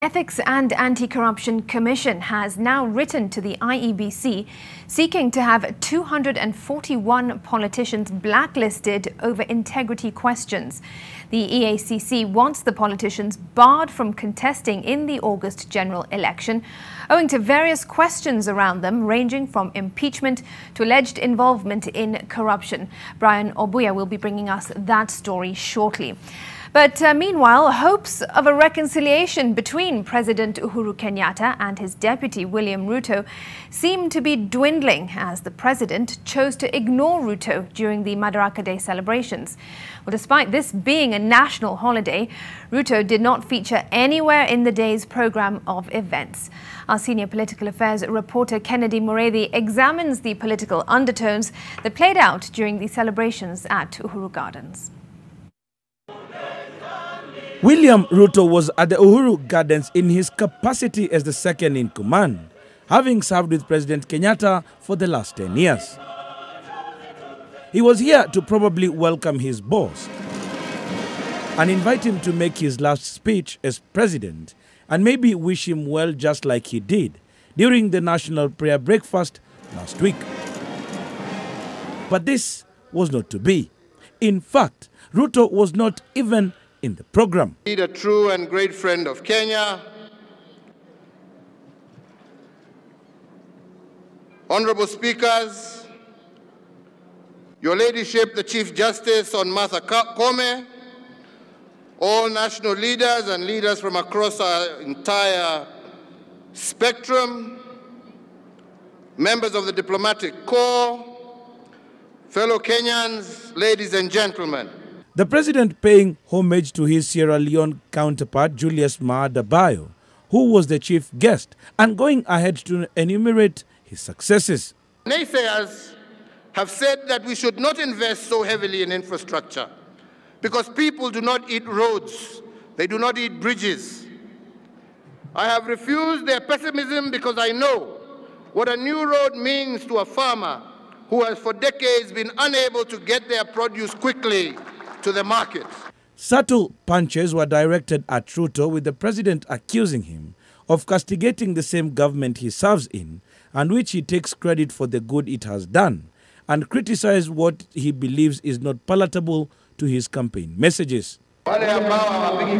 Ethics and Anti-Corruption Commission has now written to the IEBC seeking to have 241 politicians blacklisted over integrity questions. The EACC wants the politicians barred from contesting in the August general election owing to various questions around them ranging from impeachment to alleged involvement in corruption. Brian Obuya will be bringing us that story shortly. But meanwhile, hopes of a reconciliation between President Uhuru Kenyatta and his deputy William Ruto seem to be dwindling as the president chose to ignore Ruto during the Madaraka Day celebrations. Well, despite this being a national holiday, Ruto did not feature anywhere in the day's program of events. Our senior political affairs reporter Kennedy Muredi examines the political undertones that played out during the celebrations at Uhuru Gardens. William Ruto was at the Uhuru Gardens in his capacity as the second in command, having served with President Kenyatta for the last 10 years. He was here to probably welcome his boss and invite him to make his last speech as president and maybe wish him well just like he did during the national prayer breakfast last week. But this was not to be. In fact, Ruto was not even in the program. A true and great friend of Kenya, honorable speakers, your ladyship, the Chief Justice on Martha Koome, all national leaders and leaders from across our entire spectrum, members of the diplomatic corps, fellow Kenyans, ladies and gentlemen. The president paying homage to his Sierra Leone counterpart, Julius Maada Bio, who was the chief guest, and going ahead to enumerate his successes. Naysayers have said that we should not invest so heavily in infrastructure because people do not eat roads, they do not eat bridges. I have refused their pessimism because I know what a new road means to a farmer who has for decades been unable to get their produce quickly to the market. Subtle punches were directed at Ruto, with the president accusing him of castigating the same government he serves in and which he takes credit for the good it has done, and criticized what he believes is not palatable to his campaign messages. The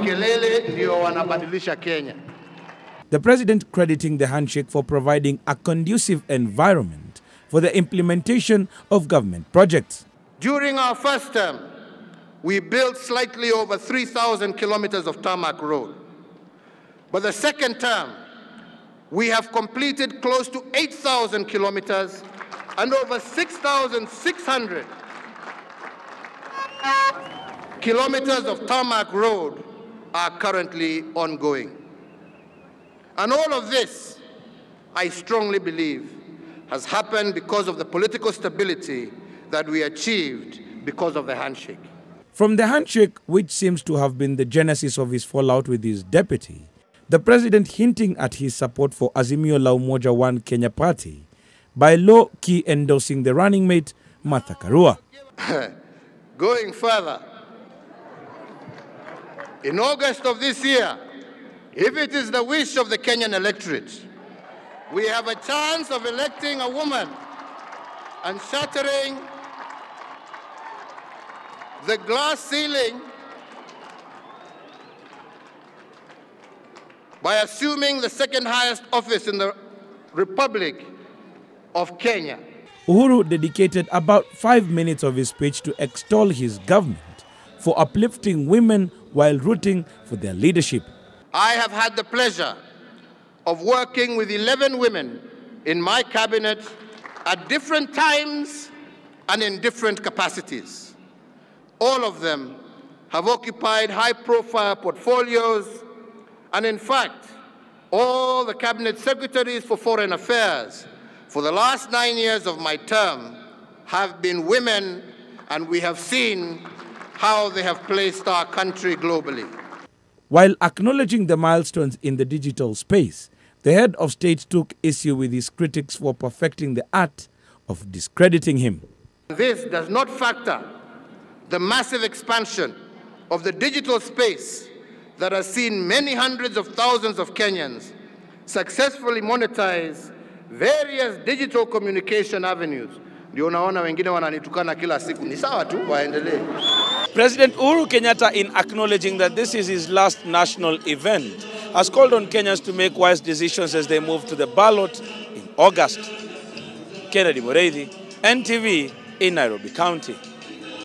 president crediting the handshake for providing a conducive environment for the implementation of government projects. During our first term, we built slightly over 3,000 kilometers of tarmac road. But the second term, we have completed close to 8,000 kilometers and over 6,600 kilometers of tarmac road are currently ongoing. And all of this, I strongly believe, has happened because of the political stability that we achieved because of the handshake. From the handshake, which seems to have been the genesis of his fallout with his deputy, the president hinting at his support for Azimio la Umoja One Kenya Party by low-key endorsing the running mate, Martha Karua. Going further, in August of this year, if it is the wish of the Kenyan electorate, we have a chance of electing a woman and shattering the glass ceiling by assuming the second highest office in the Republic of Kenya. Uhuru dedicated about 5 minutes of his speech to extol his government for uplifting women while rooting for their leadership. I have had the pleasure of working with 11 women in my cabinet at different times and in different capacities. All of them have occupied high-profile portfolios, and in fact, all the cabinet secretaries for foreign affairs for the last 9 years of my term have been women, and we have seen how they have placed our country globally. While acknowledging the milestones in the digital space, the head of state took issue with his critics for perfecting the art of discrediting him. This does not factor the massive expansion of the digital space that has seen many hundreds of thousands of Kenyans successfully monetize various digital communication avenues. Ndio unaona wengine wananitukana kila siku. Ni sawa tu, waendelee. President Uhuru Kenyatta, in acknowledging that this is his last national event, has called on Kenyans to make wise decisions as they move to the ballot in August. Kennedy Moreithi, NTV in Nairobi County.